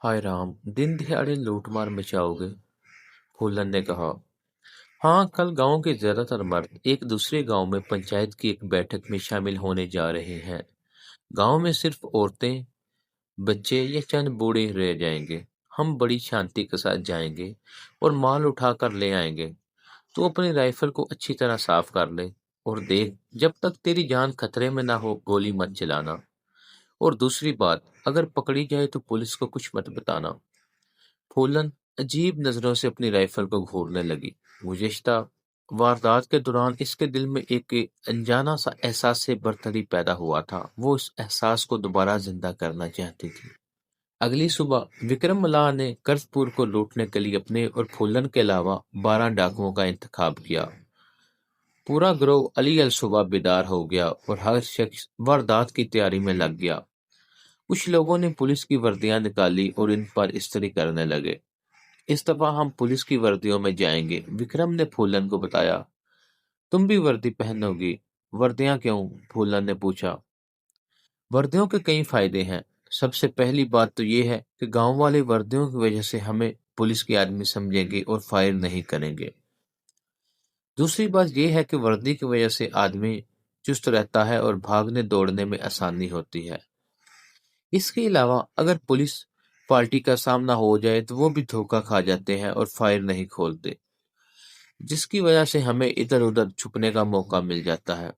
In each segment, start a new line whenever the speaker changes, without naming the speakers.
हाय राम, दिन दिहाड़े लूटमार मचाओगे? फूलन ने कहा। हाँ, कल गांव के ज्यादातर मर्द एक दूसरे गांव में पंचायत की एक बैठक में शामिल होने जा रहे हैं। गांव में सिर्फ औरतें, बच्चे या चंद बूढ़े रह जाएंगे। हम बड़ी शांति के साथ जाएंगे और माल उठा कर ले आएंगे। तू अपनी राइफल को अच्छी तरह साफ कर ले और देख, जब तक तेरी जान खतरे में ना हो गोली मत चलाना। और दूसरी बात, अगर पकड़ी जाए तो पुलिस को कुछ मत बताना। फूलन अजीब नजरों से अपनी राइफल को घूरने लगी। गुज़िश्ता वारदात के दौरान इसके दिल में एक अनजाना सा एहसास से बरतरी पैदा हुआ था। वो इस एहसास को दोबारा जिंदा करना चाहती थी। अगली सुबह विक्रम मल्लाह ने कर्जपुर को लूटने के लिए अपने और फूलन के अलावा 12 डाकुओं का इंतखाब किया। पूरा गिरोह अली अल सुबह बेदार हो गया और हर शख्स वारदात की तैयारी में लग गया। कुछ लोगों ने पुलिस की वर्दियां निकाली और इन पर इस्त्री करने लगे। इस दफा हम पुलिस की वर्दियों में जाएंगे, विक्रम ने फूलन को बताया। तुम भी वर्दी पहनोगी? वर्दियां क्यों? फूलन ने पूछा। वर्दियों के कई फायदे हैं। सबसे पहली बात तो ये है कि गांव वाले वर्दियों की वजह से हमें पुलिस के आदमी समझेंगे और फायर नहीं करेंगे। दूसरी बात यह है कि वर्दी की वजह से आदमी चुस्त रहता है और भागने दौड़ने में आसानी होती है। इसके अलावा अगर पुलिस पार्टी का सामना हो जाए तो वो भी धोखा खा जाते हैं और फायर नहीं खोलते, जिसकी वजह से हमें इधर उधर छुपने का मौका मिल जाता है।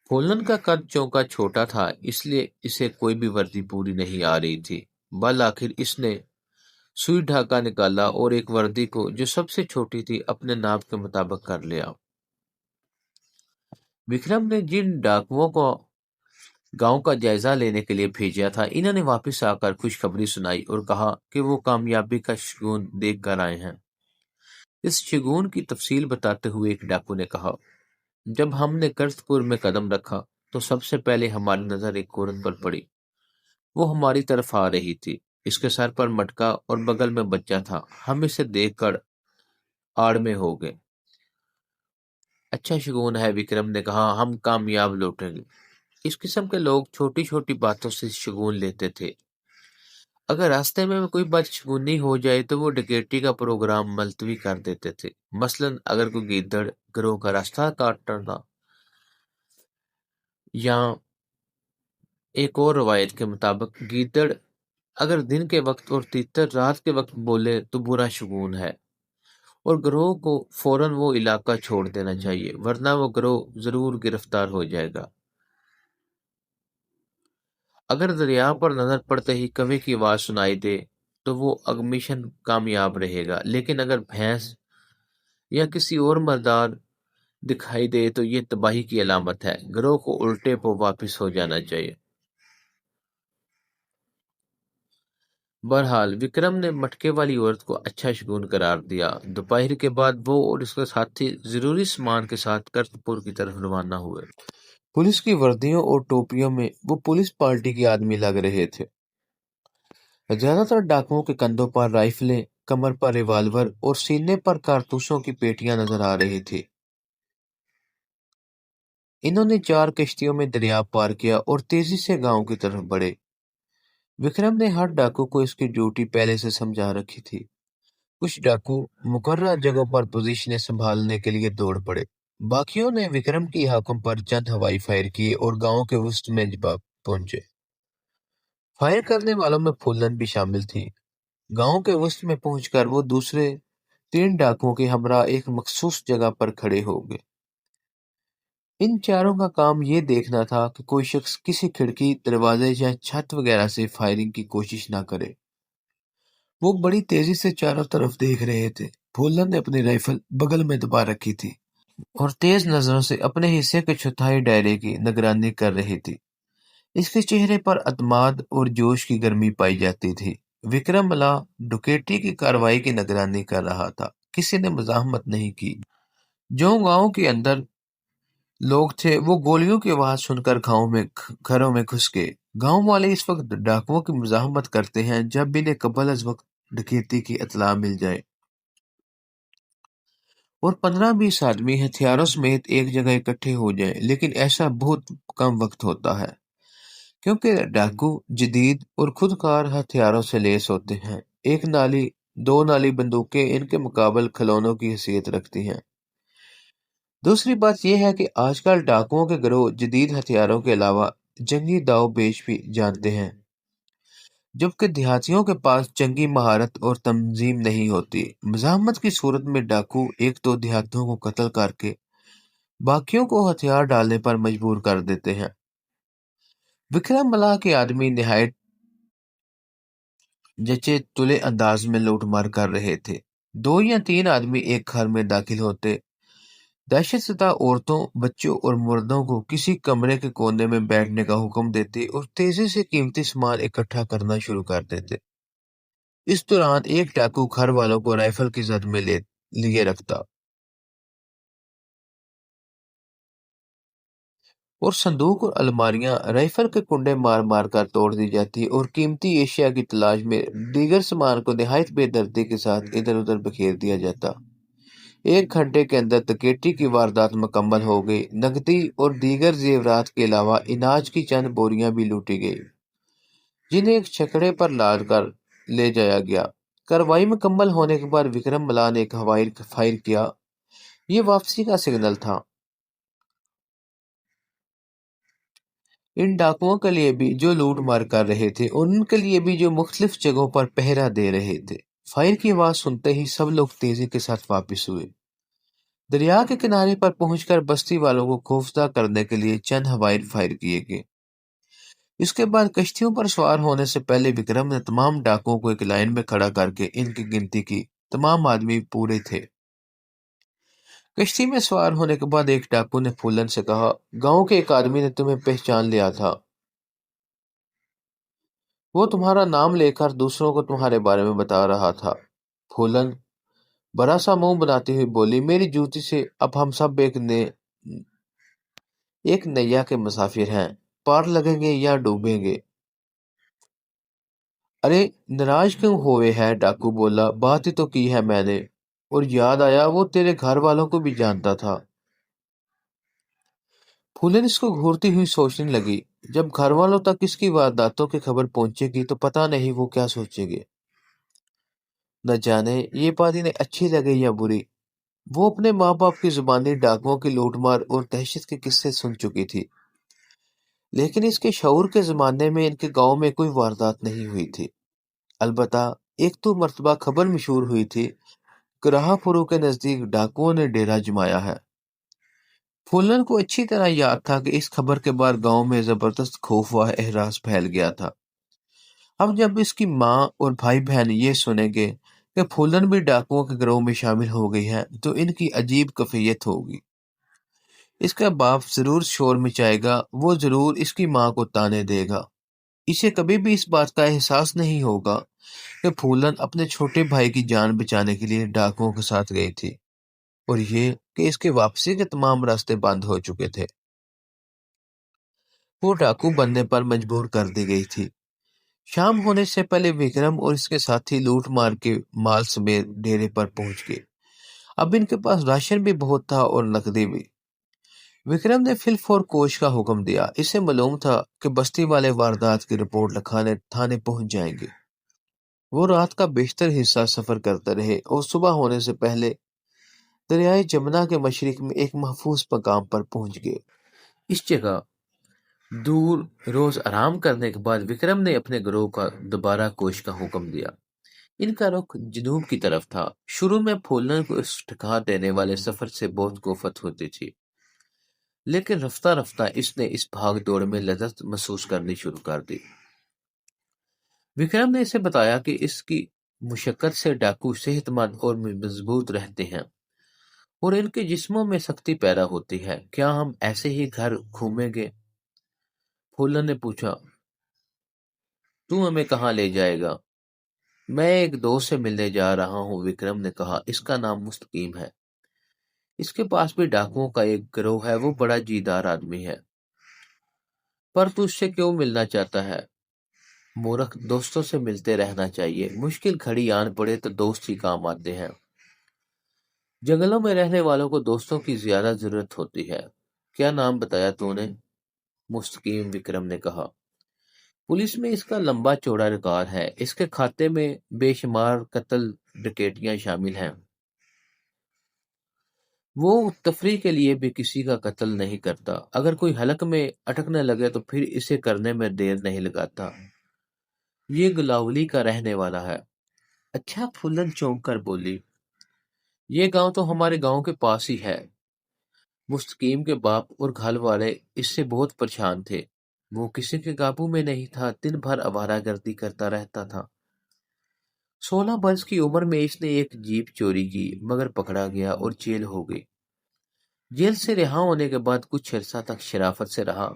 फूलन का कद चौका छोटा था, इसलिए इसे कोई भी वर्दी पूरी नहीं आ रही थी। बल आखिर इसने सुई ढाका निकाला और एक वर्दी को, जो सबसे छोटी थी, अपने नाप के मुताबिक कर लिया। विक्रम ने जिन डाकुओं को गांव का जायजा लेने के लिए भेजा था, इन्होंने वापस आकर खुशखबरी सुनाई और कहा कि वो कामयाबी का शगुन देख कर आए हैं। इस शगुन की तफसील बताते हुए एक डाकू ने कहा, जब हमने कर्जपुर में कदम रखा तो सबसे पहले हमारी नजर एक औरत पर पड़ी। वो हमारी तरफ आ रही थी। इसके सर पर मटका और बगल में बच्चा था। हम इसे देखकर आड़ में हो गए। अच्छा शगुन है, विक्रम ने कहा, हम कामयाब लौटेंगे। इस किस्म के लोग छोटी छोटी बातों से शगुन लेते थे। अगर रास्ते में कोई बात शगुनी हो जाए तो वो डकैती का प्रोग्राम मुलतवी कर देते थे। मसलन अगर कोई गीदड़ गिरोह का रास्ता काट डाला, या एक और रवायत के मुताबिक गीदड़ अगर दिन के वक्त और तीतर रात के वक्त बोले तो बुरा शगुन है और गिरोह को फौरन वो इलाका छोड़ देना चाहिए, वरना वो गिरोह जरूर गिरफ्तार हो जाएगा। अगर दरिया पर नजर पड़ते ही कौवे की आवाज सुनाई दे तो वो मिशन कामयाब रहेगा, लेकिन अगर भैंस या किसी और मर्दार दिखाई दे तो ये तबाही की अलामत है। गिरोह को उल्टे पर वापस हो जाना चाहिए। बहरहाल विक्रम ने मटके वाली औरत को अच्छा शगुन करार दिया। दोपहर के बाद वो और उसके साथी जरूरी सामान के साथ कर्तपुर की तरफ रवाना हुए। पुलिस की वर्दियों और टोपियों में वो पुलिस पार्टी के आदमी लग रहे थे। ज्यादातर डाकुओं के कंधों पर राइफलें, कमर पर रिवाल्वर और सीने पर कारतूसों की पेटियां नजर आ रही थी। इन्होंने 4 कश्तियों में दरिया पार किया और तेजी से गांव की तरफ बढ़े। विक्रम ने हर डाकू को इसकी ड्यूटी पहले से समझा रखी थी। कुछ डाकू मुकर्रर जगहों पर पोजीशनें संभालने के लिए दौड़ पड़े। बाकियों ने विक्रम की हाकों पर चंद हवाई फायर किए और गांव के वसत में जवाब पहुंचे। फायर करने वालों में फूलन भी शामिल थी। गांव के वसत में पहुंचकर वो दूसरे 3 डाकुओं के हमरा एक मखसूस जगह पर खड़े हो गए। इन चारों का काम ये देखना था कि कोई शख्स किसी खिड़की, दरवाजे या छत वगैरह से फायरिंग की कोशिश ना करे। वो बड़ी तेजी से चारों तरफ देख रहे थे। फूलन ने अपनी राइफल बगल में दबा रखी थी और तेज नजरों से अपने हिस्से के चौथाई दायरे की निगरानी कर रही थी। इसके चेहरे पर अतमाद और जोश की गर्मी पाई जाती थी। विक्रम अला डकैती की कार्रवाई की निगरानी कर रहा था। किसी ने मजाहमत नहीं की। जो गांव के अंदर लोग थे वो गोलियों की आवाज सुनकर घरों में घुस गए। गांव वाले इस वक्त डाकुओं की मुजाहमत करते हैं जब भी इन्हें कबल अज वक्त डकैती की इत्तला मिल जाए, और 15-20 आदमी हथियारों समेत एक जगह इकट्ठे हो जाएं, लेकिन ऐसा बहुत कम वक्त होता है। کیونکہ ڈاکو جدید اور خود کار ہتھیاروں سے لیس ہوتے ہیں۔ ایک نالی دو نالی بندوقیں ان کے مقابل کھلونوں کی حیثیت رکھتی ہیں۔ دوسری بات یہ ہے کہ آج کل ڈاکوؤں کے گروہ جدید ہتھیاروں کے علاوہ جنگی داؤ پیچ بھی جانتے ہیں، جبکہ دیہاتیوں کے پاس جنگی مہارت اور تنظیم نہیں ہوتی۔ مزاحمت کی صورت میں ڈاکو ایک دو دیہاتیوں کو قتل کر کے باقیوں کو ہتھیار ڈالنے پر مجبور کر دیتے ہیں۔ وکرم ملاح کے آدمی نہایت جچے تلے انداز میں لوٹ مار کر رہے تھے۔ دو یا تین آدمی ایک گھر میں داخل ہوتے، دہشت زدہ عورتوں، بچوں اور مردوں کو کسی کمرے کے کونے میں بیٹھنے کا حکم دیتے اور تیزی سے قیمتی سامان اکٹھا کرنا شروع کر دیتے۔ اس دوران ایک ڈاکو گھر والوں کو رائفل کی زد میں لیے رکھتا اور صندوق اور الماریاں رائفل کے کنڈے مار مار کر توڑ دی جاتی اور قیمتی اشیاء کی تلاش میں دیگر سامان کو نہایت بے دردی کے ساتھ ادھر ادھر بکھیر دیا جاتا۔ ایک گھنٹے کے اندر ڈکیتی کی واردات مکمل ہو گئی۔ نقدی اور دیگر زیورات کے علاوہ اناج کی چند بوریاں بھی لوٹی گئی، جنہیں ایک چھکڑے پر لاد کر لے جایا گیا۔ کارروائی مکمل ہونے کے بعد وکرم ملاح نے ایک ہوائی فائر کیا۔ یہ واپسی کا سگنل تھا۔ ان ڈاکوؤں کے لیے بھی جو لوٹ مار کر رہے تھے اور ان کے لیے بھی جو مختلف جگہوں پر پہرا دے رہے تھے۔ فائر کی آواز سنتے ہی سب لوگ تیزی کے ساتھ واپس ہوئے۔ دریا کے کنارے پر پہنچ کر بستی والوں کو خوفزدہ کرنے کے لیے چند ہوائی فائر کیے گئے۔ اس کے بعد کشتیوں پر سوار ہونے سے پہلے وکرم نے تمام ڈاکوؤں کو ایک لائن میں کھڑا کر کے ان کی گنتی کی۔ تمام آدمی پورے تھے۔ کشتی میں سوار ہونے کے بعد ایک ڈاکو نے پھولن سے کہا، گاؤں کے ایک آدمی نے تمہیں پہچان لیا تھا۔ وہ تمہارا نام لے کر دوسروں کو تمہارے بارے میں بتا رہا تھا۔ پھولن بڑا سا منہ بناتی ہوئی بولی، میری جوتی سے اب ہم سب ایک نیا کے مسافر ہیں، پار لگیں گے یا ڈوبیں گے۔ ارے ناراض کیوں ہوئے ہے؟ ڈاکو بولا، بات ہی تو کی ہے میں نے، اور یاد آیا وہ تیرے گھر والوں کو بھی جانتا تھا۔ پھولن اس کو گھورتی ہوئی سوچنے لگی، جب گھر والوں تک اس کی وارداتوں کی خبر پہنچے گی تو پتہ نہیں وہ کیا سوچیں گے۔ نہ جانے یہ بات انہیں اچھی لگے یا بری۔ وہ اپنے ماں باپ کی زبانی ڈاکوؤں کی لوٹ مار اور دہشت کے قصے سن چکی تھی، لیکن اس کے شعور کے زمانے میں ان کے گاؤں میں کوئی واردات نہیں ہوئی تھی۔ البتہ ایک تو مرتبہ خبر مشہور ہوئی تھی کہ راہ پورو کے نزدیک ڈاکوؤں نے ڈیرا جمایا ہے۔ پھولن کو اچھی طرح یاد تھا کہ اس خبر کے بعد گاؤں میں زبردست خوف و احراج پھیل گیا تھا۔ اب جب اس کی ماں اور بھائی بہن یہ سنیں گے کہ پھولن بھی ڈاکوؤں کے گروہ میں شامل ہو گئی ہے تو ان کی عجیب کیفیت ہوگی۔ اس کا باپ ضرور شور مچائے گا، وہ ضرور اس کی ماں کو تانے دے گا۔ اسے کبھی بھی اس بات کا احساس نہیں ہوگا کہ پھولن اپنے چھوٹے بھائی کی جان بچانے کے لیے ڈاکوؤں کے ساتھ گئی تھی، اور یہ کہ اس کے واپسی کے تمام راستے بند ہو چکے تھے۔ وہ ڈاکو بننے پر مجبور کر دی گئی تھی۔ شام ہونے سے پہلے وکرم اور اس کے ساتھی لوٹ مار کے مال سمیت ڈیرے پر پہنچ گئے۔ اب ان کے پاس راشن بھی بہت تھا اور نقدی بھی۔ وکرم نے فی الفور کوچ کا حکم دیا۔ اسے معلوم تھا کہ بستی والے واردات کی رپورٹ لکھانے تھانے پہنچ جائیں گے۔ وہ رات کا بیشتر حصہ سفر کرتے رہے اور صبح ہونے سے پہلے دریائے جمنا کے مشرق میں ایک محفوظ مقام پر پہنچ گئے۔ اس جگہ دور روز آرام کرنے کے بعد وکرم نے اپنے گروہ کا دوبارہ کوچ کا حکم دیا۔ ان کا رخ جنوب کی طرف تھا۔ شروع میں پھولن کو اس ٹھکا دینے والے سفر سے بہت کوفت ہوتی تھی، لیکن رفتہ رفتہ اس نے اس بھاگ دوڑ میں لذت محسوس کرنی شروع کر دی۔ وکرم نے اسے بتایا کہ اس کی مشقت سے ڈاکو صحت مند اور مضبوط رہتے ہیں اور ان کے جسموں میں سختی پیدا ہوتی ہے۔ کیا ہم ایسے ہی گھر گھومیں گے؟ پھولن نے پوچھا۔ تو ہمیں کہاں لے جائے گا؟ میں ایک دوست سے ملنے جا رہا ہوں، وکرم نے کہا۔ اس کا نام مستقیم ہے۔ اس کے پاس بھی ڈاکوؤں کا ایک گروہ ہے، وہ بڑا جیدار آدمی ہے۔ پر تو اس سے کیوں ملنا چاہتا ہے؟ مورخ، دوستوں سے ملتے رہنا چاہیے، مشکل گھڑی آن پڑے تو دوست ہی کام آتے ہیں۔ جنگلوں میں رہنے والوں کو دوستوں کی زیادہ ضرورت ہوتی ہے۔ کیا نام بتایا تو نے؟ مستقیم، وکرم نے کہا۔ पुलिस में इसका लंबा चौड़ा रिकॉर्ड है। इसके खाते में बेशुमार कत्ल डकैतियां शामिल हैं। वो तफरीह के लिए भी किसी का कत्ल नहीं करता। अगर कोई हलक में अटकने लगे तो फिर इसे करने में देर नहीं लगाता। ये गुलावली का रहने वाला है। अच्छा, फूलन चौंक कर बोली। ये गांव तो हमारे गांव के पास ही है। मुस्तकीम के बाप और घर वाले इससे बहुत परेशान थे। वो किसी के काबू में नहीं था, दिन भर आवारागर्दी करता रहता था। 16 वर्ष की उम्र में इसने एक जीप चोरी की, मगर पकड़ा गया और जेल हो गई। जेल से रिहा होने के बाद कुछ अरसा तक शराफत से रहा।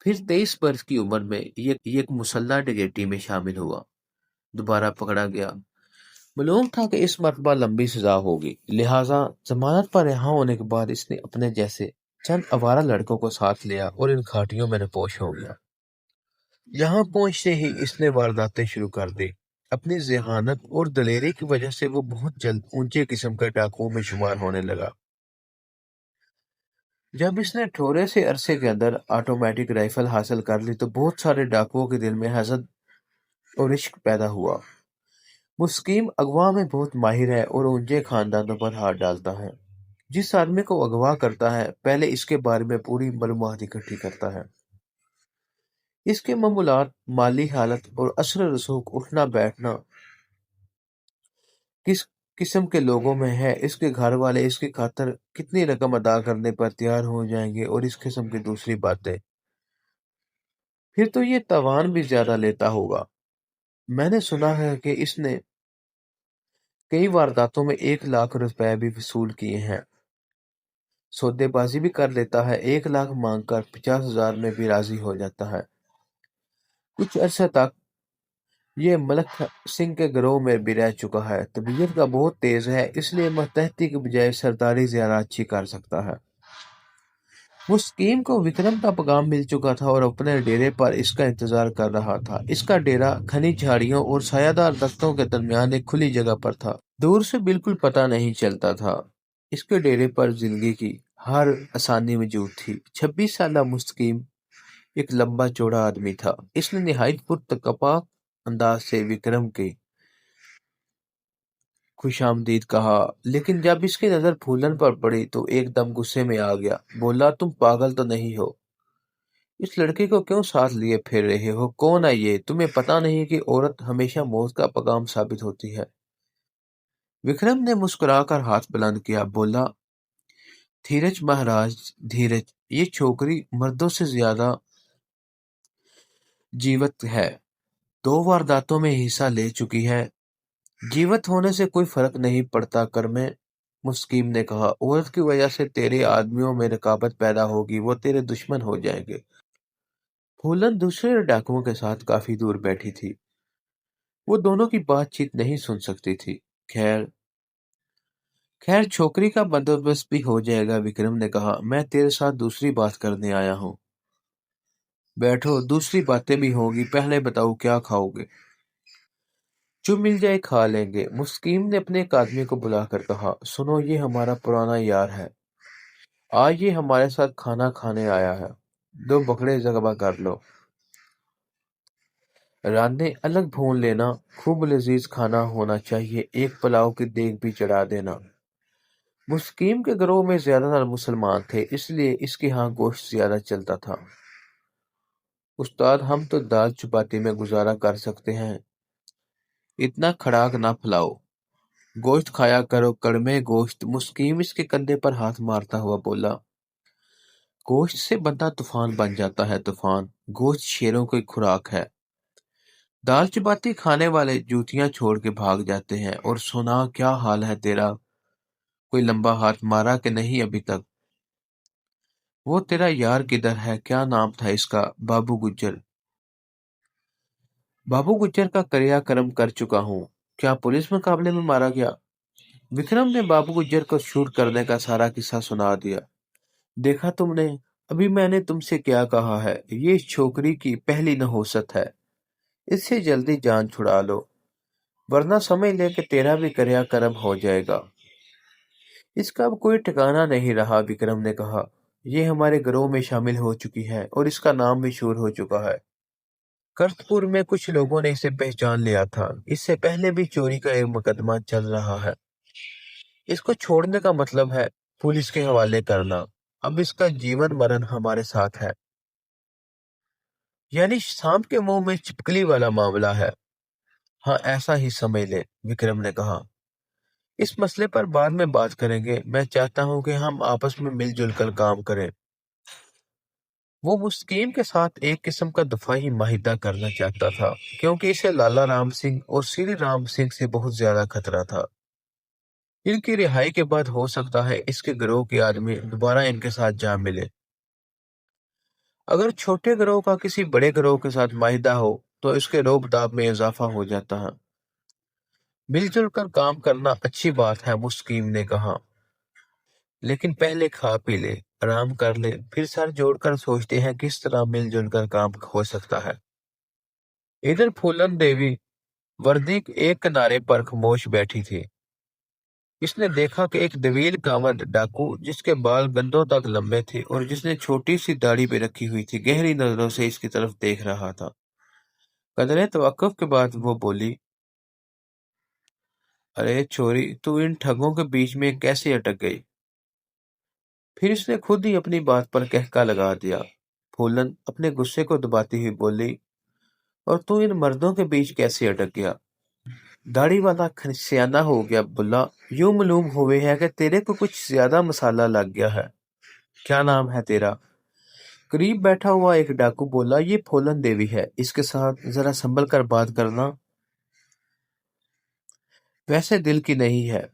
फिर 23 वर्ष की उम्र में ये एक मुसल्ला डकैती में शामिल हुआ। दोबारा पकड़ा गया। मालूम था कि इस मरतबा लंबी सजा होगी, लिहाजा जमानत पर रिहा होने के बाद इसने अपने जैसे चंद आवारा लड़कों को साथ लिया और इन घाटियों में नपोश हो गया। यहाँ पहुंचते ही इसने वारदातें शुरू कर दी। अपनी ज़हानत और दलेरी की वजह से वो बहुत जल्द ऊंचे किस्म के डाकुओं में शुमार होने लगा। जब इसने थोड़े से अरसे के अंदर ऑटोमेटिक राइफल हासिल कर ली तो बहुत सारे डाकुओं के दिल में हसद और इश्क पैदा हुआ। मुस्कीम अगवा में बहुत माहिर है और ऊंचे खानदानों पर हाथ डालता है। जिस आदमी को अगवा करता है, पहले इसके बारे में पूरी मालूमात इकट्ठी करता है। इसके मामूलात, माली हालत और असर रसूख, उठना बैठना किस किस्म के लोगों में है, इसके घर वाले इसकी खातर कितनी रकम अदा करने पर तैयार हो जाएंगे और इस किस्म की दूसरी बातें। फिर तो ये तावान भी ज्यादा लेता होगा। मैंने सुना है कि इसने कई वारदातों में 1 लाख रुपए भी वसूल किए हैं। सौदेबाजी भी कर लेता है। 1 लाख मांगकर 50,000 में भी राजी हो जाता है। कुछ अरसे तक ये मलक सिंह के गिरोह में भी रह चुका है। तबीयत का बहुत तेज है, इसलिए मतहती के बजाय सरदारी ज्यादा अच्छी कर सकता है। मुस्कीम को विक्रम का पैगाम मिल चुका था और अपने डेरे पर इसका इंतजार कर रहा था। इसका डेरा घनी झाड़ियों और सायादार दरख्तों के दरमियान एक खुली जगह पर था। दूर से बिल्कुल पता नहीं चलता था। इसके डेरे पर जिंदगी की हर आसानी मौजूद थी। 26 साला मुस्तकीम एक लंबा चौड़ा आदमी था। इसने निहायत पुरतकपा अंदाज से विक्रम के खुशामदीद कहा, लेकिन जब इसकी नजर फूलन पर पड़ी तो एकदम गुस्से में आ गया। बोला, तुम पागल तो नहीं हो? इस लड़के को क्यों साथ लिए फिर रहे हो? कौन है ये? तुम्हें पता नहीं कि औरत हमेशा मौत का पैगाम साबित होती है? विक्रम ने मुस्कुराकर हाथ बुलंद किया, बोला, धीरज महाराज, धीरज। ये छोकरी मर्दों से ज्यादा जीवत है। 2 वारदातों में हिस्सा ले चुकी है। जीवत होने से कोई फर्क नहीं पड़ता कर में। मुस्कीम ने कहा, औरत की वजह से तेरे आदमियों में रकाबत पैदा होगी, वो तेरे दुश्मन हो जाएंगे। फूलन दूसरे डाकुओं के साथ काफी दूर बैठी थी। वो दोनों की बातचीत नहीं सुन सकती थी। खैर खैर, छोकरी का बंदोबस्त भी हो जाएगा, विक्रम ने कहा। मैं तेरे साथ दूसरी बात करने आया हूँ। बैठो, दूसरी बातें भी होगी। पहले बताओ क्या खाओगे? जो मिल जाए खा लेंगे। मुस्कीम ने अपने एक आदमी को बुलाकर कहा, सुनो, ये हमारा पुराना यार है। आज ये हमारे साथ खाना खाने आया है। 2 बकरे ज़बह कर लो। रांदें अलग भून लेना। खूब लजीज खाना होना चाहिए। एक पुलाव की देग भी चढ़ा देना। मुस्कीम के घरों में ज्यादातर मुसलमान थे, इसलिए इसके यहाँ गोश्त ज्यादा चलता था। उस्ताद, हम तो दाल चपाती में गुजारा कर सकते हैं। इतना खड़ाक ना फैलाओ। गोश्त खाया करो, कड़मे गोश्त। मुस्कीम इसके कंधे पर हाथ मारता हुआ बोला, गोश्त से बंदा तूफान बन जाता है। तूफान। गोश्त शेरों की खुराक है। दाल चपाती खाने वाले जूतियां छोड़ के भाग जाते हैं। और सुना, क्या हाल है तेरा? कोई लंबा हाथ मारा कि नहीं अभी तक? वो तेरा यार किधर है? क्या नाम था इसका? बाबू गुज्जर। बाबू गुज्जर का क्रियाक्रम कर चुका हूँ। क्या पुलिस मुकाबले में मारा गया? विक्रम ने बाबू गुज्जर को शूट करने का सारा किस्सा सुना दिया। देखा तुमने? अभी मैंने तुमसे क्या कहा है? ये इस छोकरी की पहली नहोसत है। इससे जल्दी जान छुड़ा लो, वरना समझ ले कि तेरा भी क्रियाक्रम हो जाएगा। इसका अब कोई ठिकाना नहीं रहा, विक्रम ने कहा। ये हमारे गिरोह में शामिल हो चुकी है और इसका नाम भी मशहूर हो चुका है। کرتپور میں کچھ لوگوں نے اسے پہچان لیا تھا، اس سے پہلے بھی چوری کا ایک مقدمہ چل رہا ہے۔ اس کو چھوڑنے کا مطلب ہے پولیس کے حوالے کرنا۔ اب اس کا جیون مرن ہمارے ساتھ ہے، یعنی سانپ کے منہ میں چپکلی والا معاملہ ہے۔ ہاں ایسا ہی سمجھ لے، وکرم نے کہا۔ اس مسئلے پر بعد میں بات کریں گے، میں چاہتا ہوں کہ ہم آپس میں مل جل کر کام کریں۔ وہ مستقیم کے ساتھ ایک قسم کا دفاعی معاہدہ کرنا چاہتا تھا، کیونکہ اسے لالا رام سنگھ اور سری رام سنگھ سے بہت زیادہ خطرہ تھا۔ ان کی رہائی کے بعد ہو سکتا ہے اس کے گروہ کے آدمی دوبارہ ان کے ساتھ جا ملے۔ اگر چھوٹے گروہ کا کسی بڑے گروہ کے ساتھ معاہدہ ہو تو اس کے رعب داب میں اضافہ ہو جاتا ہے۔ مل جل کر کام کرنا اچھی بات ہے، مستقیم نے کہا، لیکن پہلے کھا پی لے، آرام کر لے، پھر سر جوڑ کر سوچتے ہیں کس طرح مل جل کر کام ہو سکتا ہے۔ ادھر پھولن دیوی وردی ایک کنارے پر خاموش بیٹھی تھی۔ اس نے دیکھا کہ ایک طویل کانوڑ ڈاکو جس کے بال گندوں تک لمبے تھے اور جس نے چھوٹی سی داڑھی پہ رکھی ہوئی تھی، گہری نظروں سے اس کی طرف دیکھ رہا تھا۔ قدرے توقف کے بعد وہ بولی، ارے چھوری، تو ان ٹھگوں کے بیچ میں کیسے اٹک گئی؟ پھر اس نے خود ہی اپنی بات پر کہکا لگا دیا۔ پھولن اپنے غصے کو دباتی ہوئی بولی، اور تو ان مردوں کے بیچ کیسے اٹک گیا؟ داڑھی والا سیانہ ہو گیا بولا، یوں معلوم ہوئے ہے کہ تیرے کو کچھ زیادہ مسالہ لگ گیا ہے۔ کیا نام ہے تیرا؟ قریب بیٹھا ہوا ایک ڈاکو بولا، یہ پھولن دیوی ہے، اس کے ساتھ ذرا سنبھل کر بات کرنا، ویسے دل کی نہیں ہے۔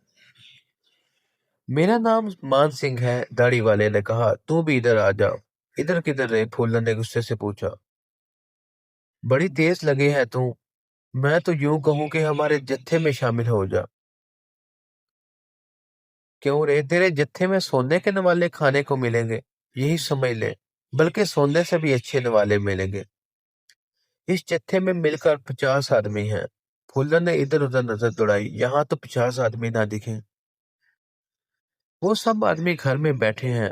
میرا نام مان سنگھ ہے، داڑھی والے نے کہا۔ تو بھی ادھر آ جا۔ ادھر کدھر رہے؟ پھولن نے غصے سے پوچھا۔ بڑی تیز لگے ہے تو، میں تو یوں کہوں کہ ہمارے جتھے میں شامل ہو جا۔ کیوں رے؟ تیرے جتھے میں سونے کے نوالے کھانے کو ملیں گے، یہی سمجھ لے، بلکہ سونے سے بھی اچھے نوالے ملیں گے۔ اس جتھے میں مل کر 50 آدمی ہیں۔ پھولن نے ادھر ادھر نظر دوڑائی، یہاں تو 50 آدمی نہ دکھیں۔ وہ سب آدمی گھر میں بیٹھے ہیں،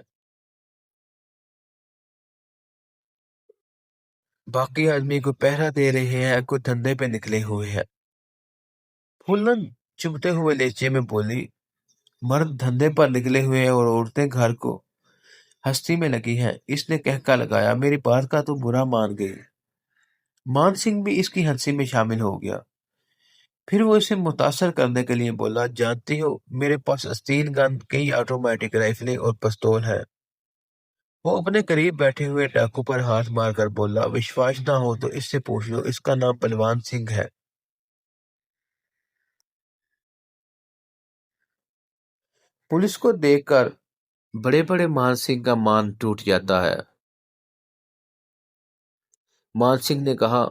باقی آدمی کو پہرا دے رہے ہیں، کوئی دھندے پہ نکلے ہوئے ہیں۔ پھولن چبھتے ہوئے لہجے میں بولی، مرد دھندے پر نکلے ہوئے ہیں اور عورتیں گھر کو ہستی میں لگی ہیں۔ اس نے کہکا لگایا، میری بات کا تو برا مان گئی۔ مان سنگھ بھی اس کی ہنسی میں شامل ہو گیا۔ پھر وہ اسے متاثر کرنے کے لیے بولا، جانتی ہو میرے پاس آستین گن، کئی آٹومیٹک رائفلیں اور پستول ہے۔ وہ اپنے قریب بیٹھے ہوئے ڈاکو پر ہاتھ مار کر بولا، وشواس نہ ہو تو اس سے پوچھ لو، اس کا نام بلوان سنگھ ہے۔ پولیس کو دیکھ کر بڑے بڑے مان سنگھ کا مان ٹوٹ جاتا ہے۔ مان سنگھ نے کہا،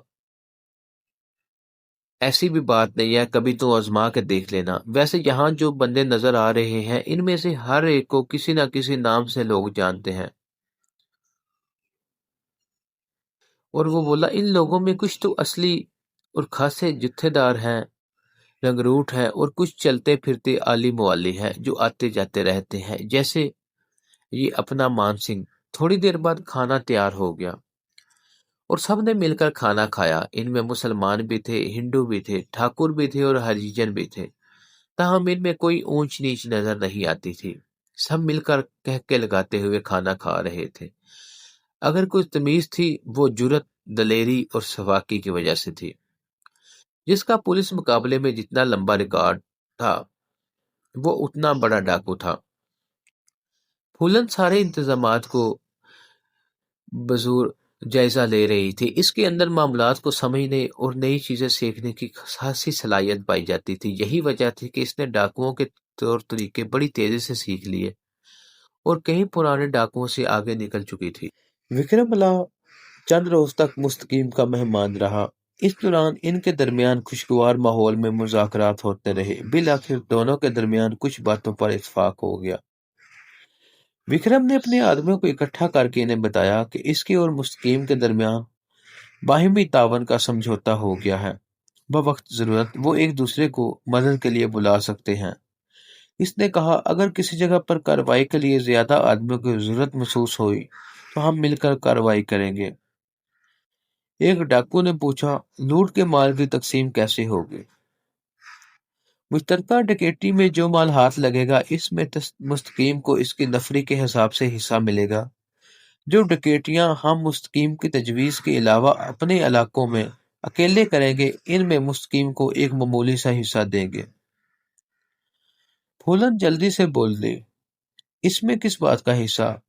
ایسی بھی بات نہیں ہے، کبھی تو آزما کے دیکھ لینا۔ ویسے یہاں جو بندے نظر آ رہے ہیں، ان میں سے ہر ایک کو کسی نہ کسی نام سے لوگ جانتے ہیں۔ اور وہ بولا، ان لوگوں میں کچھ تو اصلی اور خاصے جتھے دار ہیں، رنگروٹ ہیں، اور کچھ چلتے پھرتے آلی موالی ہیں جو آتے جاتے رہتے ہیں، جیسے یہ اپنا مان سنگھ۔ تھوڑی دیر بعد کھانا تیار ہو گیا اور سب نے مل کر کھانا کھایا۔ ان میں مسلمان بھی تھے، ہندو بھی تھے، ٹھاکر بھی تھے اور ہریجن بھی تھے، تاہم ان میں کوئی اونچ نیچ نظر نہیں آتی تھی۔ سب مل کر کہکے لگاتے ہوئے کھانا کھا رہے تھے۔ اگر کوئی تمیز تھی، وہ جرات، دلیری اور سفاکی کی وجہ سے تھی۔ جس کا پولیس مقابلے میں جتنا لمبا ریکارڈ تھا، وہ اتنا بڑا ڈاکو تھا۔ پھولن سارے انتظامات کو بزور جائزہ لے رہی تھی۔ اس کے اندر معاملات کو سمجھنے اور نئی چیزیں سیکھنے کی خاصی صلاحیت پائی جاتی تھی۔ یہی وجہ تھی کہ اس نے ڈاکوؤں کے طور طریقے بڑی تیزی سے سیکھ لیے اور کئی پرانے ڈاکوؤں سے آگے نکل چکی تھی۔ وکرم اللہ چند روز تک مستقیم کا مہمان رہا۔ اس دوران ان کے درمیان خوشگوار ماحول میں مذاکرات ہوتے رہے۔ بالآخر دونوں کے درمیان کچھ باتوں پر اتفاق ہو گیا۔ وکرم نے اپنے آدمیوں کو اکٹھا کر کے انہیں بتایا کہ اس کے اور مستقیم کے درمیان باہمی تعاون کا سمجھوتا ہو گیا ہے۔ بوقت ضرورت وہ ایک دوسرے کو مدد کے لیے بلا سکتے ہیں۔ اس نے کہا، اگر کسی جگہ پر کارروائی کے لیے زیادہ آدمیوں کی ضرورت محسوس ہوئی تو ہم مل کر کارروائی کریں گے۔ एक डाकू ने पूछा, लूट के माल की तकसीम कैसे होगी? मुश्तरका डकैती में जो माल हाथ लगेगा, इसमें मुस्तकीम को इसकी नफरी के हिसाब से हिस्सा मिलेगा। जो डकैतियां हम मुस्तकीम की तजवीज़ के अलावा अपने इलाकों में अकेले करेंगे, इनमें मुस्तकीम को एक मामूली सा हिस्सा देंगे। फूलन जल्दी से बोल दे, इसमें किस बात का हिस्सा?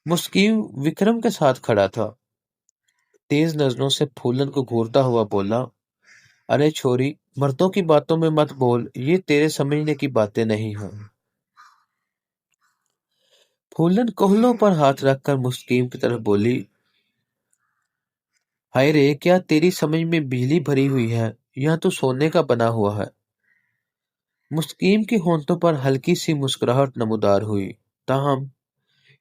मुस्तकीम विक्रम के साथ खड़ा था। तेज नजरों से फूलन को घूरता हुआ बोला, अरे छोरी, मर्दों की बातों में मत बोल, ये तेरे समझने की बातें नहीं हैं। फूलन कोहलों पर हाथ रखकर मुस्तकीम की तरफ बोली, हाय रे, क्या तेरी समझ में बिजली भरी हुई है? यह तो सोने का बना हुआ है। मुस्तकीम के होंठों पर हल्की सी मुस्कुराहट नमूदार हुई, ताहम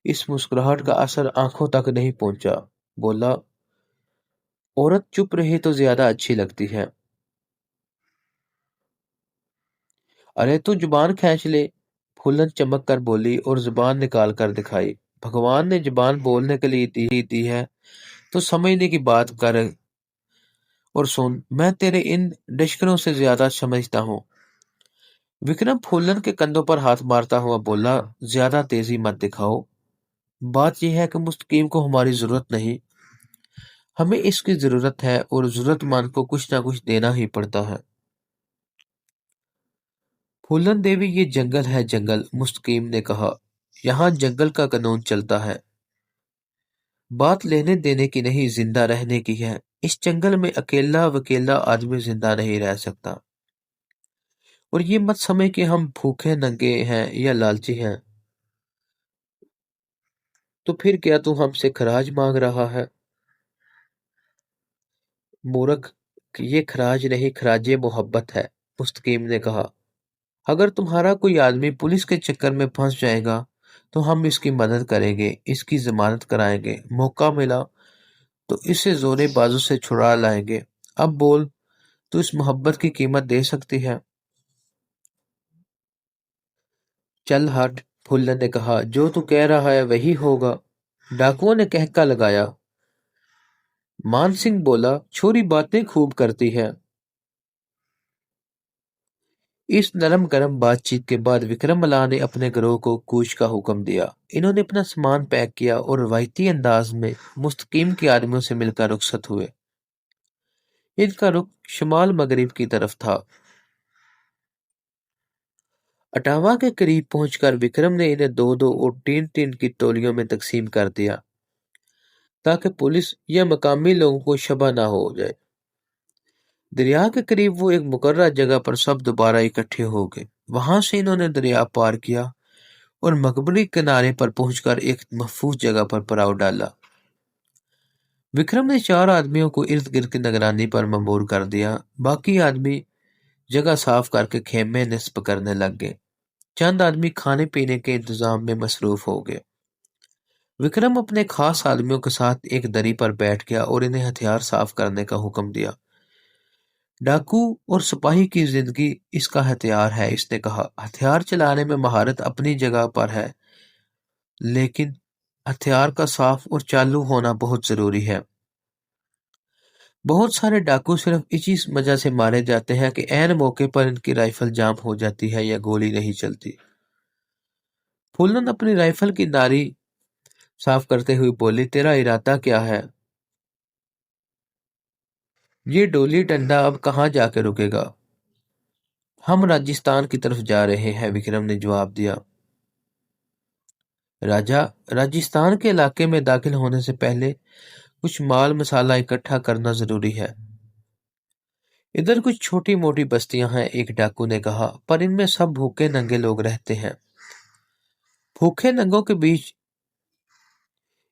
इस मुस्कुराहट का असर आंखों तक नहीं पहुंचा। बोला, औरत चुप रहे तो ज्यादा अच्छी लगती है। अरे तू जुबान खींच ले, फूलन चमक कर बोली और जुबान निकाल कर दिखाई। भगवान ने जुबान बोलने के लिए दी है तो समझने की बात कर। और सुन, मैं तेरे इन डशकरों से ज्यादा समझता हूँ। विक्रम फूलन के कंधों पर हाथ मारता हुआ बोला, ज्यादा तेजी मत दिखाओ। बात यह है कि मुस्तकीम को हमारी जरूरत नहीं, हमें इसकी जरूरत है, और जरूरतमंद को कुछ ना कुछ देना ही पड़ता है। फूलन देवी, ये जंगल है जंगल, मुस्तकीम ने कहा। यहाँ जंगल का कानून चलता है। बात लेने देने की नहीं, जिंदा रहने की है। इस जंगल में अकेला वकेला आदमी जिंदा नहीं रह सकता। और ये मत समझ कि हम भूखे नंगे हैं या लालची हैं। तो फिर क्या तू हमसे खराज मांग रहा है? मूर्ख, ये खराज नहीं, खराजे मोहब्बत है, मुस्तकीम ने कहा। अगर तुम्हारा कोई आदमी पुलिस के चक्कर में फंस जाएगा तो हम इसकी मदद करेंगे, इसकी जमानत कराएंगे, मौका मिला तो इसे जोरे बाजू से छुड़ा लाएंगे। अब बोल, तू इस मोहब्बत की कीमत दे सकती है? चल हट, फुल्लन ने कहा, जो तू कह रहा है वही होगा। डाकुओं ने कहका लगाया। मान सिंह बोला, छोरी बातें खूब करती है। इस नरम गरम बातचीत के बाद विक्रमला ने अपने गिरोह को कूच का हुक्म दिया। इन्होंने अपना सामान पैक किया और रवायती अंदाज में मुस्तकीम के आदमियों से मिलकर रुखसत हुए। इनका रुख शुमाल मगरिब की तरफ था। अटावा के करीब पहुंचकर विक्रम ने इन्हें दो दो और तीन तीन की टोलियों में तकसीम कर दिया, ताकि पुलिस या मकामी लोगों को शबह ना हो जाए। दरिया के करीब वो एक मुकर्रर जगह पर सब दोबारा इकट्ठे हो गए। वहां से इन्होंने दरिया पार किया और मकबरी किनारे पर पहुंचकर एक महफूज जगह पर पड़ाव डाला। विक्रम ने चार आदमियों को इर्द गिर्द की निगरानी पर ममूर कर दिया। बाकी आदमी जगह साफ करके खेमे निस्ब करने लग गए। चंद आदमी खाने पीने के इंतजाम में मसरूफ हो गए। विक्रम अपने खास आदमियों के साथ एक दरी पर बैठ गया और इन्हें हथियार साफ करने का हुक्म दिया। डाकू और सिपाही की जिंदगी इसका हथियार है, इसने कहा। हथियार चलाने में महारत अपनी जगह पर है, लेकिन हथियार का साफ और चालू होना बहुत जरूरी है। बहुत सारे डाकू सिर्फ इसी वजह से मारे जाते हैं कि ऐन मौके पर इनकी राइफल जाम हो जाती है या गोली नहीं चलती। फूलन अपनी राइफल की नारी साफ करते हुए बोली, तेरा इरादा क्या है? ये डोली डंडा अब कहाँ जाके रुकेगा? हम राजस्थान की तरफ जा रहे हैं, विक्रम ने जवाब दिया। राजा, राजस्थान के इलाके में दाखिल होने से पहले कुछ माल मसाला इकट्ठा करना जरूरी है। इधर कुछ छोटी मोटी बस्तियां हैं, एक डाकू ने कहा, पर इनमें सब भूखे नंगे लोग रहते हैं। भूखे नंगों के बीच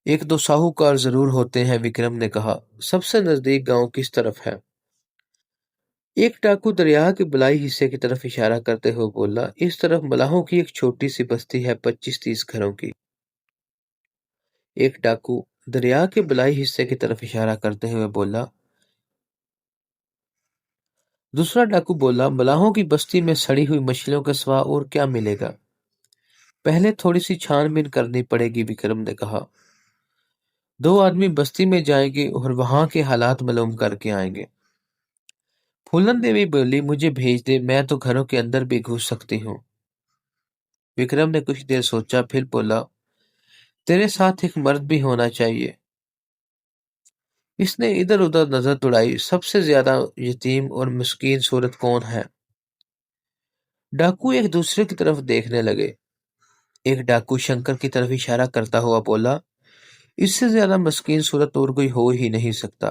एक दो साहूकार जरूर होते हैं, विक्रम ने कहा। सबसे नजदीक गांव किस तरफ है? एक डाकू दरिया के बलाई हिस्से की तरफ इशारा करते हुए बोला, इस तरफ मलाहों की एक छोटी सी बस्ती है, 25-30 घरों की। एक डाकू दरिया के बलाई हिस्से की तरफ इशारा करते हुए बोला। दूसरा डाकू बोला, मलाहों की बस्ती में सड़ी हुई मछलियों के सिवा और क्या मिलेगा? पहले थोड़ी सी छानबीन करनी पड़ेगी, विक्रम ने कहा। दो आदमी बस्ती में जाएंगे और वहां के हालात मालूम करके आएंगे। फूलन देवी बोली, मुझे भेज दे, मैं तो घरों के अंदर भी घुस सकती हूँ। विक्रम ने कुछ देर सोचा, फिर बोला, तेरे साथ एक मर्द भी होना चाहिए। इसने इधर उधर नजर दौड़ाई। सबसे ज्यादा यतीम और मिस्कीन सूरत कौन है? डाकू एक दूसरे की तरफ देखने लगे। एक डाकू शंकर की तरफ इशारा करता हुआ बोला, इससे ज्यादा मिस्कीन सूरत और कोई हो ही नहीं सकता।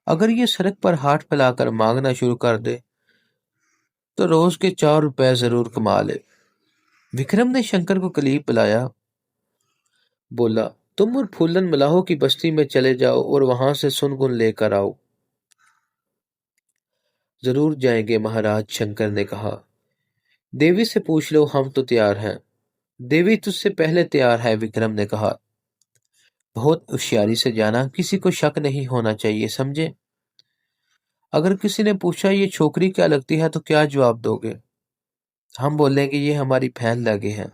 अगर ये सड़क पर हाथ फैलाकर मांगना शुरू कर दे तो रोज के 4 रुपए जरूर कमा ले। विक्रम ने शंकर को करीब बुलाया, बोला, तुम और फूलन मलाहो की बस्ती में चले जाओ और वहां से सुनगुन लेकर आओ। जरूर जाएंगे महाराज, शंकर ने कहा। देवी से पूछ लो, हम तो तैयार हैं। देवी तुझसे पहले तैयार है, विक्रम ने कहा। बहुत होशियारी से जाना, किसी को शक नहीं होना चाहिए, समझे? अगर किसी ने पूछा ये छोकरी क्या लगती है तो क्या जवाब दोगे? हम बोलेंगे ये हमारी बहन लगे हैं।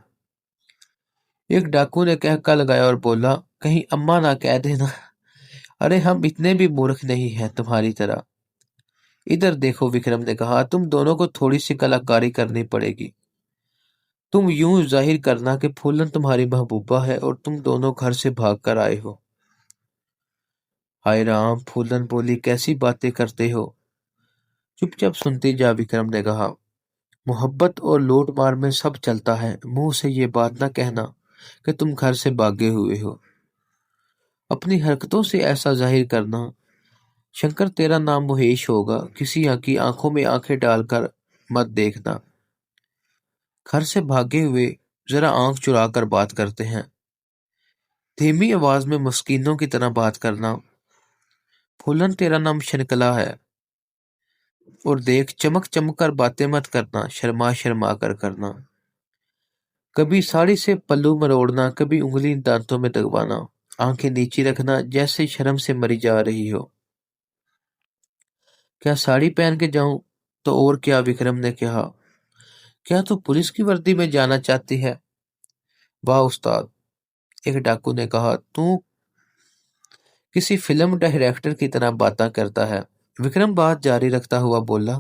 एक डाकू ने कहका लगाया और बोला, कहीं अम्मा ना कह देना। अरे हम इतने भी मूर्ख नहीं हैं तुम्हारी तरह। इधर देखो, विक्रम ने कहा, तुम दोनों को थोड़ी सी कलाकारी करनी पड़ेगी। तुम यूं जाहिर करना कि फूलन तुम्हारी महबूबा है और तुम दोनों घर से भाग कर आए हो। हाय राम, फूलन बोली, कैसी बातें करते हो? चुपचाप सुनती जा, विक्रम ने कहा। मोहब्बत और लूट मार में सब चलता है, मुंह से ये बात न कहना कि तुम घर से भागे हुए हो। अपनी हरकतों से ऐसा जाहिर करना। शंकर, तेरा नाम महेश होगा, किसी की आंखों में आंखें डालकर मत देखना। घर से भागे हुए जरा आंख चुरा कर बात करते हैं। धीमी आवाज में मस्कीनों की तरह बात करना। फूलन, तेरा नाम शनकला है। और देख, चमक चमक कर बातें मत करना, शर्मा शर्मा कर करना। कभी साड़ी से पल्लू मरोड़ना, कभी उंगली दांतों में दबाना, आंखें नीची रखना जैसे शर्म से मरी जा रही हो। क्या साड़ी पहन के जाऊं तो और क्या? विक्रम ने कहा। क्या तू पुलिस की वर्दी में जाना चाहती है? वाह उस्ताद, एक डाकू ने कहा। तू किसी फिल्म डायरेक्टर की तरह बातें करता है। विक्रम बात जारी रखता हुआ बोला,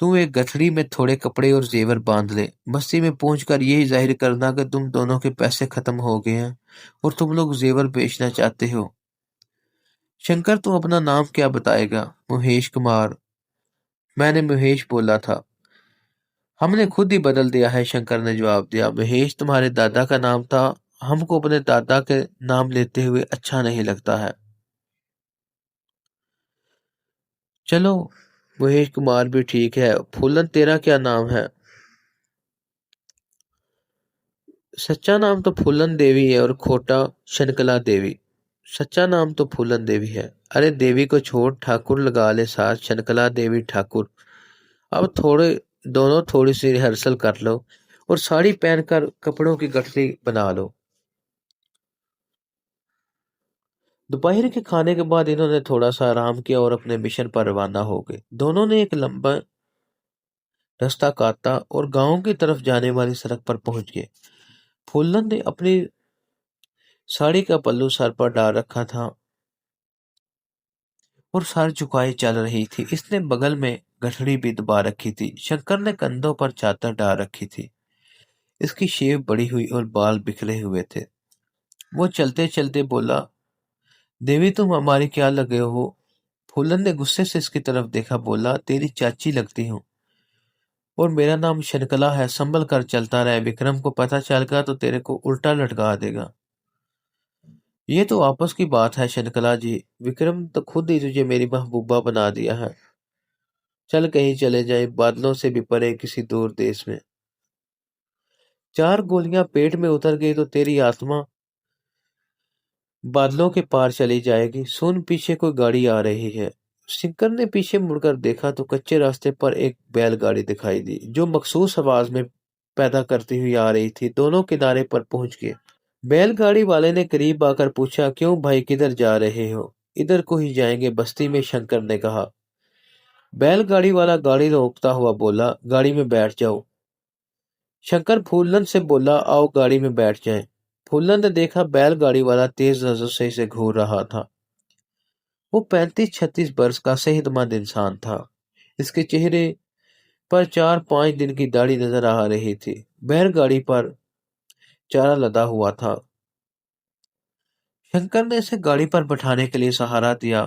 तू एक गठड़ी में थोड़े कपड़े और जेवर बांध ले। बस्ती में पहुंचकर यही जाहिर करना कि तुम दोनों के पैसे खत्म हो गए हैं और तुम लोग जेवर बेचना चाहते हो। शंकर, तू अपना नाम क्या बताएगा? महेश कुमार। मैंने महेश बोला था। हमने खुद ही बदल दिया है, शंकर ने जवाब दिया। महेश तुम्हारे दादा का नाम था। हमको अपने दादा के नाम लेते हुए अच्छा नहीं लगता है। चलो, महेश कुमार भी ठीक है। फूलन, तेरा क्या नाम है? सच्चा नाम तो फूलन देवी है और खोटा शनकला देवी। सच्चा नाम तो फूलन देवी है। अरे देवी को छोड़, ठाकुर लगा ले साथ, शनकला देवी ठाकुर। अब दोनों थोड़ी सी रिहर्सल कर लो और साड़ी पहनकर कपड़ों की गठरी बना लो। दोपहर के खाने के बाद इन्होंने थोड़ा सा आराम किया और अपने मिशन पर रवाना हो गए। दोनों ने एक लंबा रास्ता काटा और गांव की तरफ जाने वाली सड़क पर पहुंच गए। फूलन ने अपनी साड़ी का पल्लू सर पर डाल रखा था और सर झुकाए चल रही थी। इसने बगल में गठड़ी भी दबा रखी थी। शंकर ने कंधों पर चादर डाल रखी थी। इसकी शेव बड़ी हुई और बाल बिखरे हुए थे। वो चलते चलते बोला, देवी तुम हमारी क्या लगे हो? फूलन ने गुस्से से इसकी तरफ देखा, बोला, तेरी चाची लगती हूँ और मेरा नाम शनकला है। संभल कर चलता रहे, विक्रम को पता चल गया तो तेरे को उल्टा लटका देगा। ये तो आपस की बात है शनकला जी, विक्रम तो खुद ही तुझे मेरी महबूबा बना दिया है। चल कहीं चले जाए, बादलों से भी परे किसी दूर देश में। 4 गोलियां पेट में उतर गई तो तेरी आत्मा बादलों के पार चली जाएगी। सुन, पीछे कोई गाड़ी आ रही है। शंकर ने पीछे मुड़कर देखा तो कच्चे रास्ते पर एक बैलगाड़ी दिखाई दी जो मखसूस आवाज में पैदा करती हुई आ रही थी। दोनों किनारे पर पहुंच गए। बैलगाड़ी वाले ने करीब आकर पूछा, क्यों भाई, किधर जा रहे हो? इधर को ही जाएंगे, बस्ती में, शंकर ने कहा। बैलगाड़ी वाला गाड़ी रोकता हुआ बोला, गाड़ी में बैठ जाओ। शंकर फूलन से बोला, आओ गाड़ी में बैठ जाएं। फूलन ने देखा बैल गाड़ी वाला तेज नजर से इसे घूर रहा था। वो 35-36 वर्ष का सेहतमंद इंसान था। इसके चेहरे पर 4-5 दिन की दाढ़ी नजर आ रही थी। बैलगाड़ी पर चारा लदा हुआ था। शंकर ने इसे गाड़ी पर बैठाने के लिए सहारा दिया।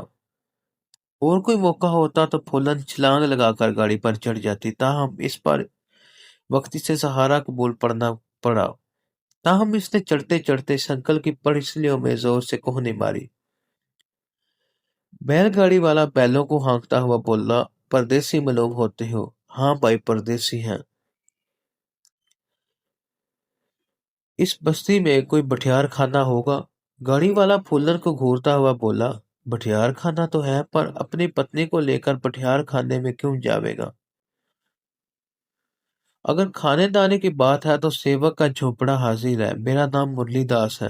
और कोई मौका होता तो फूलन छलांग लगाकर गाड़ी पर चढ़ जाती, ताहम इस पर वक्ती से सहारा कबूल पड़ना पड़ा। ताहम इसने चढ़ते चढ़ते संकल की पड़सलियों में जोर से कोहनी मारी। बैलगाड़ी वाला बैलों को हाँकता हुआ बोला, परदेसी मालूम होते हो। हाँ भाई, परदेसी हैं। इस बस्ती में कोई बटियार खाना होगा? गाड़ी वाला फूलन को घूरता हुआ बोला, बटियार खाना तो है, पर अपनी पत्नी को लेकर बटियार खाने में क्यों जावेगा? अगर खाने दाने की बात है तो सेवक का झोपड़ा हाजिर है। मेरा नाम मुरलीदास है।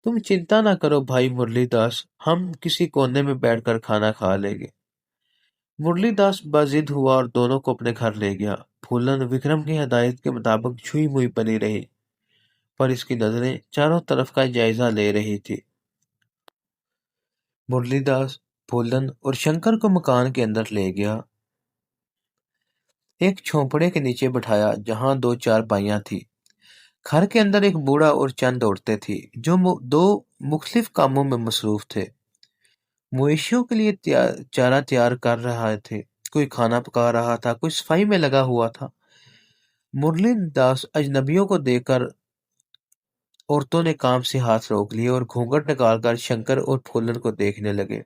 तुम चिंता ना करो भाई मुरलीदास, हम किसी कोने में बैठकर खाना खा लेंगे। मुरलीदास बाजिद हुआ और दोनों को अपने घर ले गया। फूलन विक्रम की हिदायत के मुताबिक छुई मुई बनी रही, पर इसकी नजरें चारों तरफ का जायजा ले रही थी। मुरलीदास फूलन और शंकर को मकान के अंदर ले गया। एक झोंपड़े के नीचे बिठाया जहां 2 चारपाइयां थी। घर के अंदर एक बूढ़ा और चंद औरतें थी जो दो मुख्तलिफ कामों में मसरूफ थे। मवेशियों के लिए चारा तैयार कर रहे थे, कोई खाना पका रहा था, कोई सफाई में लगा हुआ था। मुरलीदास अजनबियों को देखकर औरतों ने काम से हाथ रोक लिए और घूंघट निकालकर शंकर और फूलन को देखने लगे।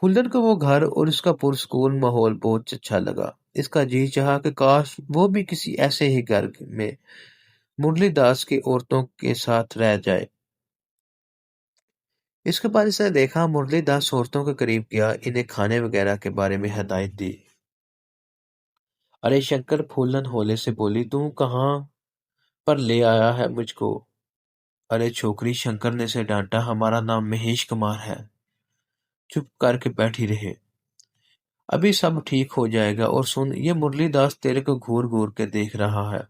फूलन को वो घर और उसका पुरसकून माहौल बहुत अच्छा लगा। इसका जी चाहा कि काश वो भी किसी ऐसे ही घर में मुरलीदास की औरतों के साथ रह जाए। इसके बाद इसने देखा मुरलीदास औरतों के करीब गया, इन्हें खाने वगैरह के बारे में हदायत दी। अरे शंकर, फूलन होले से बोली, तू कहाँ पर ले आया है मुझको? अरे छोकरी, शंकर ने इसे डांटा, हमारा नाम महेश कुमार है। चुप करके बैठी रहे, अभी सब ठीक हो जाएगा। और सुन, ये मुरलीदास तेरे को घूर घूर के देख रहा है।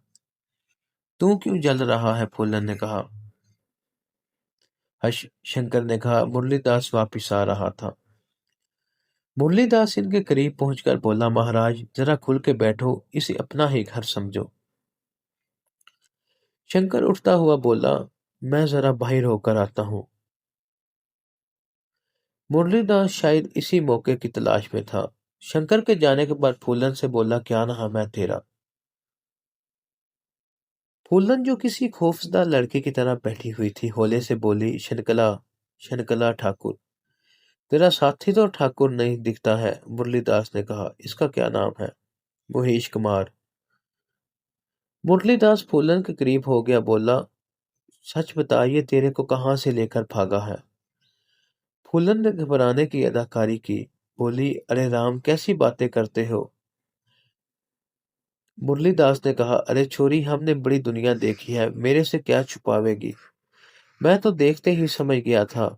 तू क्यों जल रहा है? फूलन ने कहा। हर्ष, शंकर ने कहा। मुरलीदास वापिस आ रहा था। मुरलीदास इनके करीब पहुंचकर बोला, महाराज जरा खुल के बैठो, इसे अपना ही घर समझो। शंकर उठता हुआ बोला, मैं जरा बाहर होकर आता हूं। मुरलीदास शायद इसी मौके की तलाश में था। शंकर के जाने के बाद फूलन से बोला, क्या नाम है तेरा? फूलन, जो किसी खौफजदा लड़के की तरह बैठी हुई थी, होले से बोली, शनकला। शनकला ठाकुर। तेरा साथी तो ठाकुर नहीं दिखता है। मुरलीदास ने कहा, इसका क्या नाम है? महेश कुमार। मुरलीदास फूलन के करीब हो गया, बोला, सच बता, ये तेरे को कहां से लेकर भागा है? फूलन ने घबराने की अदाकारी की, बोली, अरे राम, कैसी बातें करते हो? मुरलीदास ने कहा, अरे छोरी, हमने बड़ी दुनिया देखी है, मेरे से क्या छुपावेगी? मैं तो देखते ही समझ गया था।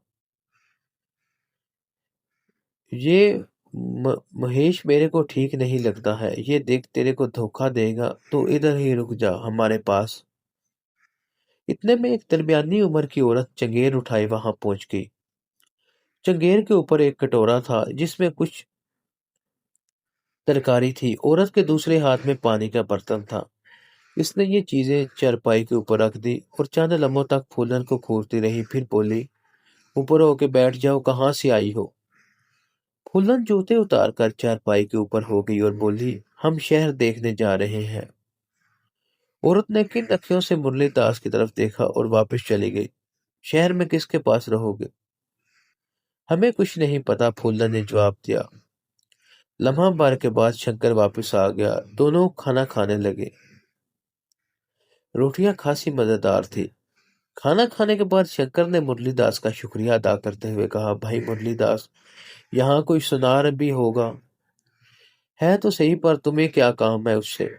ये महेश मेरे को ठीक नहीं लगता है। ये देख, तेरे को धोखा देगा तो इधर ही रुक जा, हमारे पास। इतने में एक दरमियानी उम्र की औरत चंगेर उठाई वहां पहुंच गई। चंगेर के ऊपर एक कटोरा था जिसमें कुछ तरकारी थी। औरत के दूसरे हाथ में पानी का बर्तन था। इसने ये चीजें चारपाई के ऊपर रख दी और चंद लम्हों तक फूलन को घूरती रही, फिर बोली, ऊपर होके बैठ जाओ, कहाँ से आई हो? फूलन जूते उतार कर चारपाई के ऊपर हो गई और बोली, हम शहर देखने जा रहे हैं। औरत ने किन अखियों से मुरलीदास की तरफ देखा और वापस चली गई। शहर में किसके पास रहोगे? हमें कुछ नहीं पता, फूलन ने जवाब दिया। लम्हा भर के बाद शंकर वापस आ गया। दोनों खाना खाने लगे। रोटियां खासी मजेदार थी। खाना खाने के बाद शंकर ने मुरलीदास का शुक्रिया अदा करते हुए कहा, भाई मुरलीदास, यहाँ कोई सुनार भी होगा? है तो सही, पर तुम्हें क्या काम है उससे?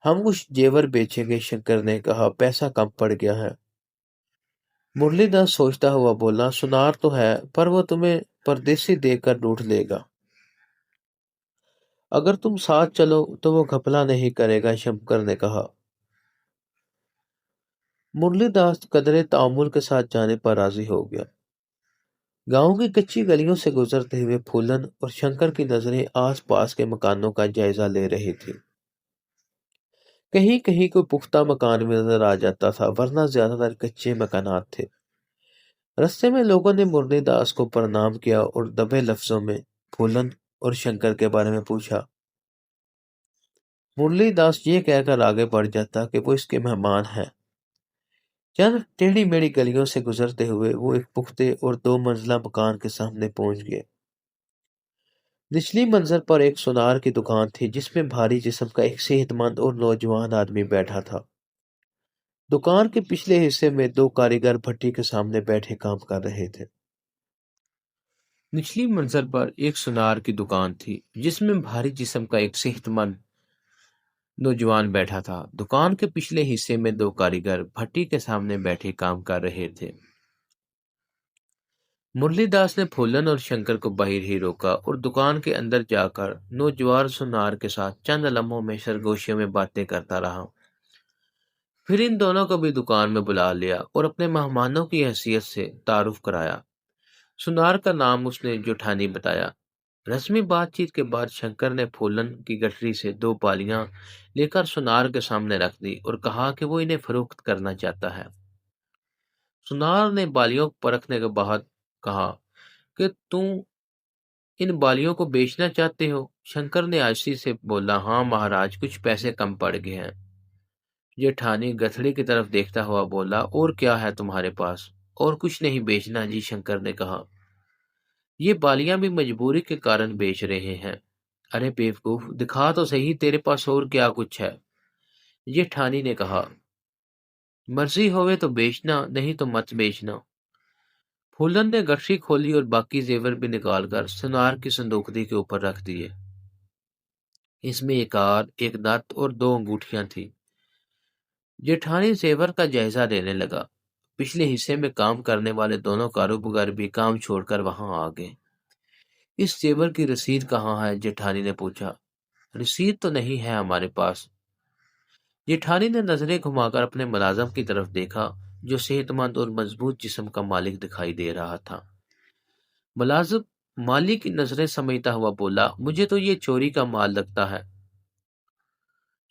हम कुछ जेवर बेचेंगे, शंकर ने कहा, पैसा कम पड़ गया है। मुरलीदास सोचता हुआ बोला, सुनार तो है, पर वो तुम्हें परदेसी देकर लूट लेगा। अगर तुम साथ चलो तो वो घपला नहीं करेगा, शंकर ने कहा। मुरली दास कदरे तामुल के साथ जाने पर राजी हो गया। गांव की कच्ची गलियों से गुजरते हुए फूलन और शंकर की नजरें आस पास के मकानों का जायजा ले रही थी। कहीं कहीं कोई पुख्ता मकान भी नजर आ जाता था, वरना ज्यादातर कच्चे मकानात थे। रास्ते में लोगों ने मुरली दास को प्रणाम किया और दबे लफ्जों में फूलन और शंकर के बारे में पूछा। मुरली दास ये कहकर आगे बढ़ जाता कि वो इसके मेहमान हैं। चंद टेढ़ी मेढ़ी गलियों से गुजरते हुए वो एक पुख्ते और 2 मंजिला मकान के सामने पहुंच गए। निचली मंजिल पर एक सुनार की दुकान थी, जिसमें भारी जिस्म का एक सेहतमंद और नौजवान आदमी बैठा था। दुकान के पिछले हिस्से में 2 कारीगर भट्टी के सामने बैठे काम कर रहे थे। निचली मंजिल पर एक सुनार की दुकान थी, जिसमें भारी जिस्म का एक सेहतमंद नौजवान बैठा था। दुकान के पिछले हिस्से में 2 कारीगर भट्टी के सामने बैठे काम कर रहे थे। मुरलीदास ने फूलन और शंकर को बाहर ही रोका और दुकान के अंदर जाकर नौजवान सुनार के साथ चंद लम्हों में सरगोशियों में बातें करता रहा। फिर इन दोनों को भी दुकान में बुला लिया और अपने मेहमानों की हैसियत से तारुफ कराया। सुनार का नाम उसने जेठानी बताया। रस्मी बातचीत के बाद शंकर ने फूलन की गठरी से 2 बालियां लेकर सुनार के सामने रख दी और कहा कि वो इन्हें फरोख्त करना चाहता है। सुनार ने बालियों को परखने के बाद कहा कि तुम इन बालियों को बेचना चाहते हो? शंकर ने आशी से बोला, हाँ महाराज, कुछ पैसे कम पड़ गए हैं। जेठानी गठड़ी की तरफ देखता हुआ बोला, और क्या है तुम्हारे पास? और कुछ नहीं बेचना जी, शंकर ने कहा। ये बालियां भी मजबूरी के कारण बेच रहे हैं। अरे बेवकूफ, दिखा तो सही तेरे पास और क्या कुछ है। जेठानी ने कहा, मर्जी होवे तो बेचना, नहीं तो मत बेचना। फूलन ने गठरी खोली और बाकी जेवर भी निकालकर सुनार की संदूकनी के ऊपर रख दिए। इसमें एक हार, एक नथ और 2 अंगूठियां थी। जेठानी जेवर का जायजा लेने लगा। पिछले हिस्से में काम करने वाले दोनों कारोबार भी काम छोड़कर वहां आ गए। इस जेवर की रसीद कहाँ है? जेठानी ने पूछा। रसीद तो नहीं है हमारे पास। जेठानी ने नजरें घुमाकर अपने मुलाजिम की तरफ देखा, जो सेहतमंद और मजबूत जिस्म का मालिक दिखाई दे रहा था। मुलाजिम मालिक की नजरें समझता हुआ बोला, मुझे तो ये चोरी का माल लगता है।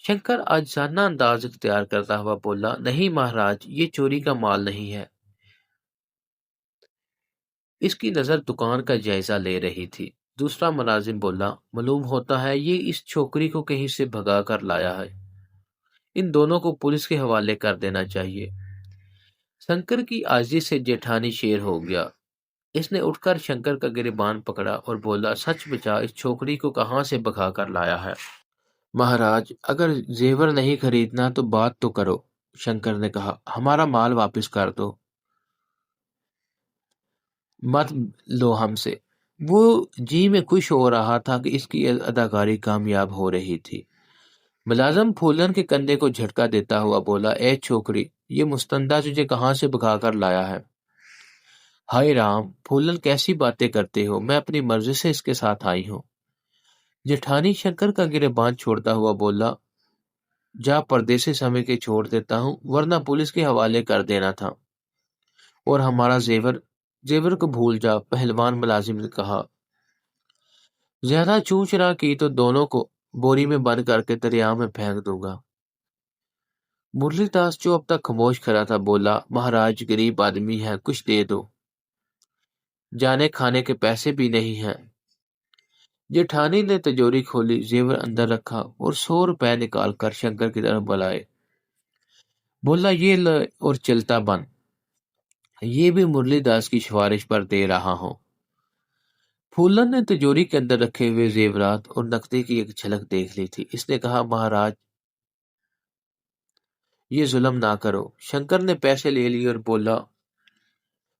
शंकर आजाना अंदाज इख्तियार करता हुआ बोला, नहीं महाराज, ये चोरी का माल नहीं है। इसकी नजर दुकान का जायजा ले रही थी। दूसरा मुलाजिम बोला, मालूम होता है ये इस छोकरी को कहीं से भगा कर लाया है। इन दोनों को पुलिस के हवाले कर देना चाहिए। शंकर की आजी से जेठानी शेर हो गया। इसने उठकर शंकर का गिरबान पकड़ा और बोला, सच बचा, इस छोकरी को कहाँ से भगा कर लाया है? महाराज, अगर जेवर नहीं खरीदना तो बात तो करो। शंकर ने कहा, हमारा माल वापस कर दो, मत लो हमसे। वो जी में खुश हो रहा था कि इसकी अदाकारी कामयाब हो रही थी। मुलाजिम फूलन के कंधे को झटका देता हुआ बोला, ए छोकरी, ये मुस्तंदा तुझे कहाँ से भगा कर लाया है? हाय राम, फूलन कैसी बातें करते हो, मैं अपनी मर्जी से इसके साथ आई हूँ। जेठानी शंकर का गिरबान छोड़ता हुआ बोला, जा परदेसी समय के छोड़ देता हूँ, वरना पुलिस के हवाले कर देना था। और हमारा जेवर जेवर को भूल जा, पहलवान मुलाजिम ने कहा। ज्यादा चूं चरा की तो दोनों को बोरी में बंद करके दरिया में फेंक दूंगा। मुरलीदास, जो अब तक खामोश खड़ा था, बोला, महाराज गरीब आदमी है, कुछ दे दो, जाने खाने के पैसे भी नहीं हैं। जेठानी ने तिजोरी खोली, जेवर अंदर रखा और 100 रुपए निकालकर शंकर की तरफ बुलाए। बोला, ये ले और चलता बन, ये भी मुरलीदास की सिफारिश पर दे रहा हूं। फूलन ने तिजोरी के अंदर रखे हुए जेवरात और नकदी की एक झलक देख ली थी। इसने कहा, महाराज ये जुल्म ना करो। शंकर ने पैसे ले लिए और बोला,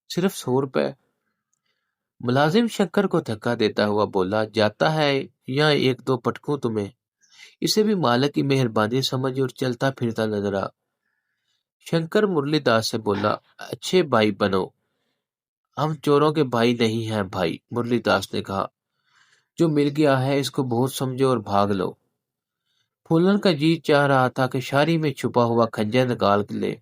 सिर्फ 100 रुपए? मुलाजिम शंकर को धक्का देता हुआ बोला, जाता है या 1-2 पटकूं तुम्हें? इसे भी मालिक की मेहरबानी समझ और चलता फिरता नजर आ। शंकर मुरलीदास से बोला, अच्छे भाई बनो, हम चोरों के भाई नहीं हैं। भाई, मुरलीदास ने कहा, जो मिल गया है इसको बहुत समझो और भाग लो। फूलन का जी चाह रहा था कि शारी में छुपा हुआ खंजर निकाल ले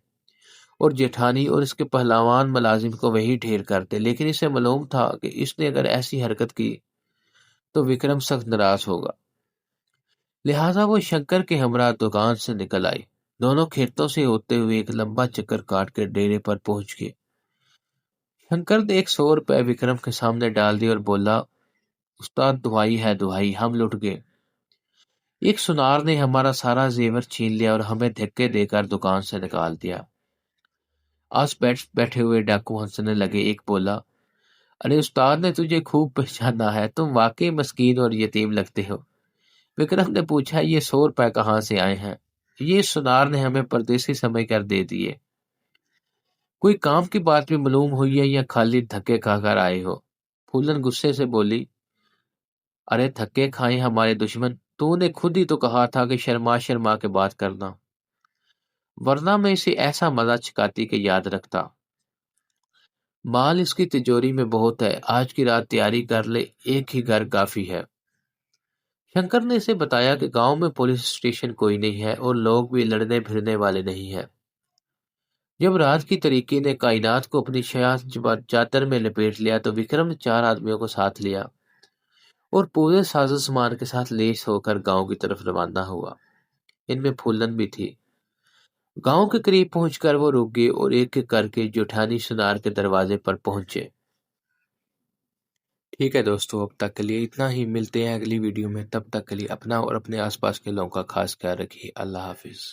اور जेठानी और इसके पहलवान मुलाजिम को वही ढेर करते, लेकिन इसे मालूम था कि इसने अगर ऐसी हरकत की तो विक्रम सख्त नाराज होगा। लिहाजा वो शंकर के हमरा दुकान से निकल आई। दोनों खेतों से होते हुए एक लंबा चक्कर काट कर डेरे पर पहुंच गए। शंकर ने 100 रुपए विक्रम के सामने डाल दिए और बोला, उस्ताद दुहाई है दुहाई, हम लुट गए। एक सुनार ने हमारा सारा जेवर छीन लिया और हमें धक्के देकर दुकान से निकाल दिया। आस बैठे हुए डाकू हंसने लगे। एक बोला, अरे उस्ताद ने तुझे खूब पहचाना है, तुम वाकई मस्कीन और यतीम लगते हो। विक्रम ने पूछा, ये 100 रुपए कहाँ से आए हैं? ये सुनार ने हमें परदेसी समझ कर दे दिए। कोई काम की बात भी मालूम हुई है या खाली धक्के खाकर आए हो? फूलन गुस्से से बोली, अरे धक्के खाए हमारे दुश्मन, तूने खुद ही तो कहा था कि शर्मा शर्मा के बात करना, वरना मैं इसे ऐसा मजा चकाती के याद रखता। माल इसकी तिजोरी में बहुत है, आज की रात तैयारी कर ले, एक ही घर काफी है। शंकर ने इसे बताया कि गांव में पुलिस स्टेशन कोई नहीं है और लोग भी लड़ने भिड़ने वाले नहीं है। जब रात की तरीके ने कायनात को अपनी चादर में लपेट लिया तो विक्रम ने 4 आदमियों को साथ लिया और पूरे साजो सामान के साथ लेस होकर गांव की तरफ रवाना हुआ। इनमें फूलन भी थी। गांव के करीब पहुंचकर वो रुक गए और एक एक करके जेठानी सुनार के दरवाजे पर पहुंचे। ठीक है दोस्तों, अब तक के लिए इतना ही। मिलते हैं अगली वीडियो में। तब तक के लिए अपना और अपने आसपास के लोगों का खास ख्याल रखिए। अल्लाह हाफिज।